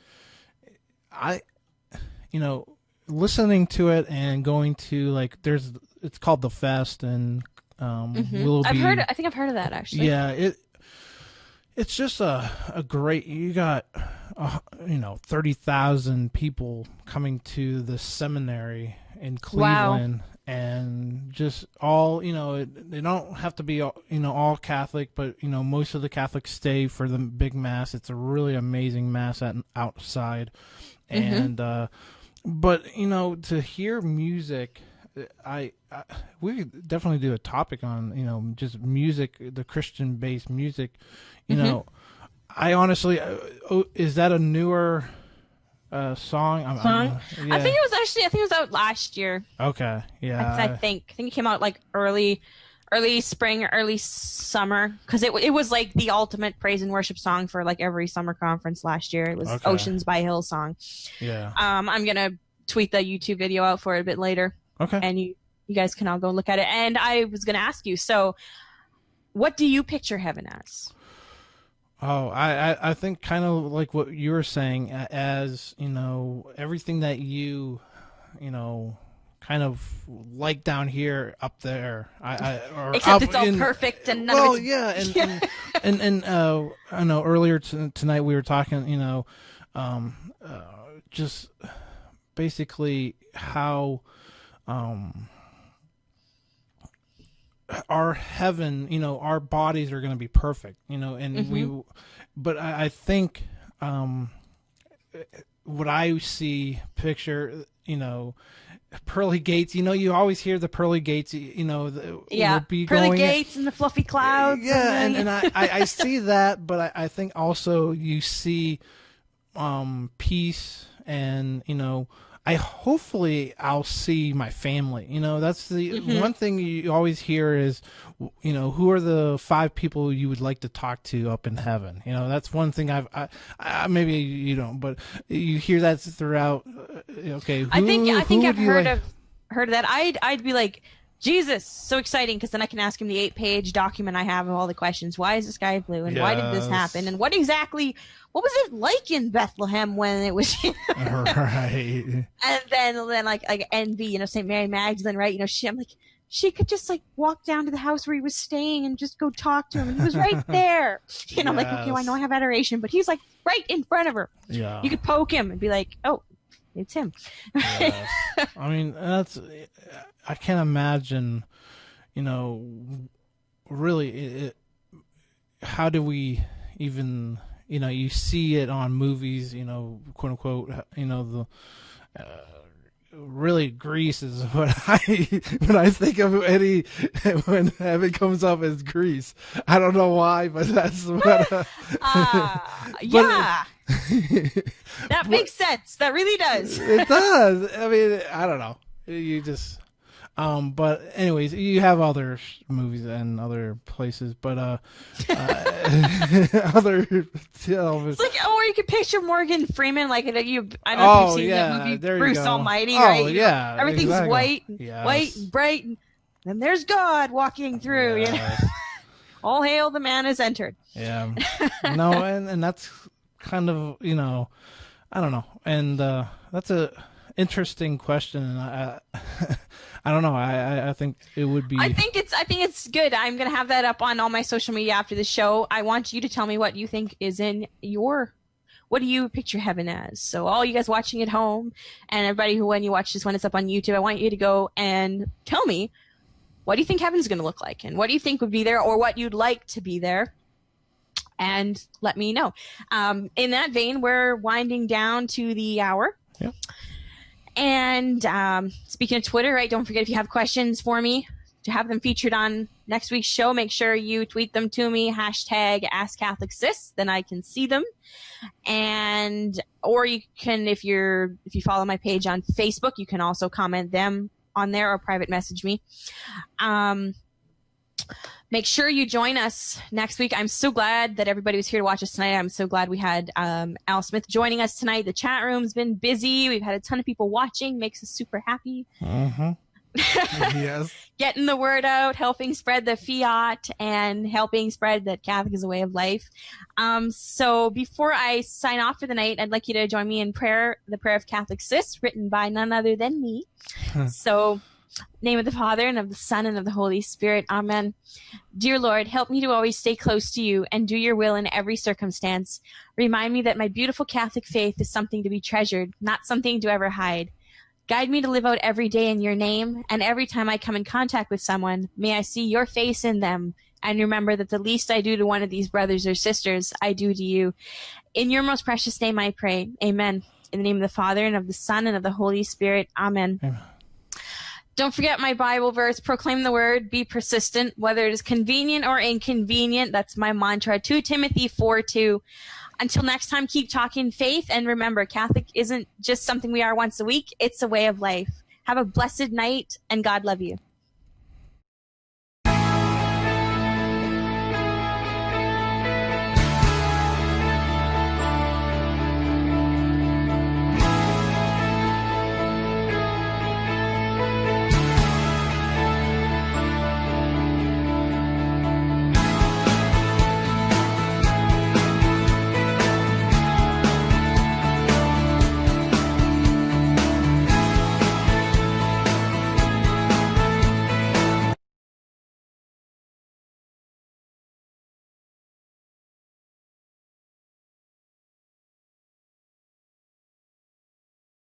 listening to it and going to it's called the Fest and Willoughby. I think I've heard of that actually. Yeah, it's just a great. You got 30,000 people coming to the seminary in Cleveland. Wow. And just all, they don't have to be, all Catholic, but, most of the Catholics stay for the big mass. It's a really amazing mass outside. And, but, to hear music, we could definitely do a topic on, just music, the Christian-based music. I honestly, is that a newer song? Yeah. I think it was out last year. Okay, yeah. I think it came out like early spring, early summer, because it was like the ultimate praise and worship song for like every summer conference last year. It was Oceans by Hillsong. Yeah. I'm gonna tweet the YouTube video out for it a bit later. Okay. And you guys can all go look at it. And I was gonna ask you, so what do you picture heaven as? Oh, I think kind of like what you were saying, as, everything that you kind of like down here, up there. Except it's all perfect and none of it's... yeah, and I know earlier tonight we were talking, just basically how our heaven, you know, our bodies are going to be perfect, you know, and but I think what I see picture, you know, pearly gates, you know, you always hear the pearly gates, you know, will be pearly going gates and the fluffy clouds. Yeah, and I see that, but I think also you see peace, and, you know, hopefully I'll see my family. You know, that's the one thing you always hear is, you know, who are the 5 people you would like to talk to up in heaven? You know, that's one thing I maybe you don't, but you hear that throughout. Okay, I think I've heard of that. I'd be like, Jesus, so exciting, because then I can ask him the 8-page document I have of all the questions. Why is the sky blue, and why did this happen, and what was it like in Bethlehem when it was here? Right. And then like envy, you know, St. Mary Magdalene, right? You know, I'm like, she could just like walk down to the house where he was staying and just go talk to him. He was right there. You know, I'm like, okay, well, I know I have adoration, but he's like right in front of her. Yeah. You could poke him and be like, oh, it's him. Yes. I mean, I can't imagine, you know, really, how do we even, you know, you see it on movies, you know, quote unquote, you know, really Greece is what when I think of when heaven comes up as Greece. I don't know why, but that's what. Yeah. That makes sense. That really does. It does. I mean, I don't know. You just, but anyways, you have other movies and other places, but other television. It's like, or you could picture Morgan Freeman, like I don't know if you've seen that movie, Bruce Almighty, right? Oh yeah, everything's exactly. white and bright, and then there's God walking through. You know, all hail the man has entered. Yeah, no, and that's kind of, you know, I don't know, and that's a interesting question, and I don't know. I think it would be. I think it's good. I'm gonna have that up on all my social media after the show. I want you to tell me what you think is in your. What do you picture heaven as? So all you guys watching at home, and everybody who, when you watch this when it's up on YouTube, I want you to go and tell me, what do you think heaven's gonna look like, and what do you think would be there, or what you'd like to be there. And let me know. In that vein, we're winding down to the hour. Yep. And speaking of Twitter, right, don't forget, if you have questions for me to have them featured on next week's show, make sure you tweet them to me, #AskCatholicSis, then I can see them. And or you can, if you follow my page on Facebook, you can also comment them on there or private message me. Make sure you join us next week. I'm so glad that everybody was here to watch us tonight. I'm so glad we had Al Smith joining us tonight. The chat room's been busy. We've had a ton of people watching. Makes us super happy. Yes. Getting the word out, helping spread the fiat, and helping spread that Catholic is a way of life. So before I sign off for the night, I'd like you to join me in prayer, the prayer of Catholic Sis, written by none other than me. So... name of the Father, and of the Son, and of the Holy Spirit. Amen. Dear Lord, help me to always stay close to you and do your will in every circumstance. Remind me that my beautiful Catholic faith is something to be treasured, not something to ever hide. Guide me to live out every day in your name, and every time I come in contact with someone, may I see your face in them, and remember that the least I do to one of these brothers or sisters, I do to you. In your most precious name I pray. Amen. In the name of the Father, and of the Son, and of the Holy Spirit. Amen. Amen. Don't forget my Bible verse, proclaim the word, be persistent, whether it is convenient or inconvenient. That's my mantra, 2 Timothy 4:2. Until next time, keep talking faith, and remember, Catholic isn't just something we are once a week, it's a way of life. Have a blessed night, and God love you.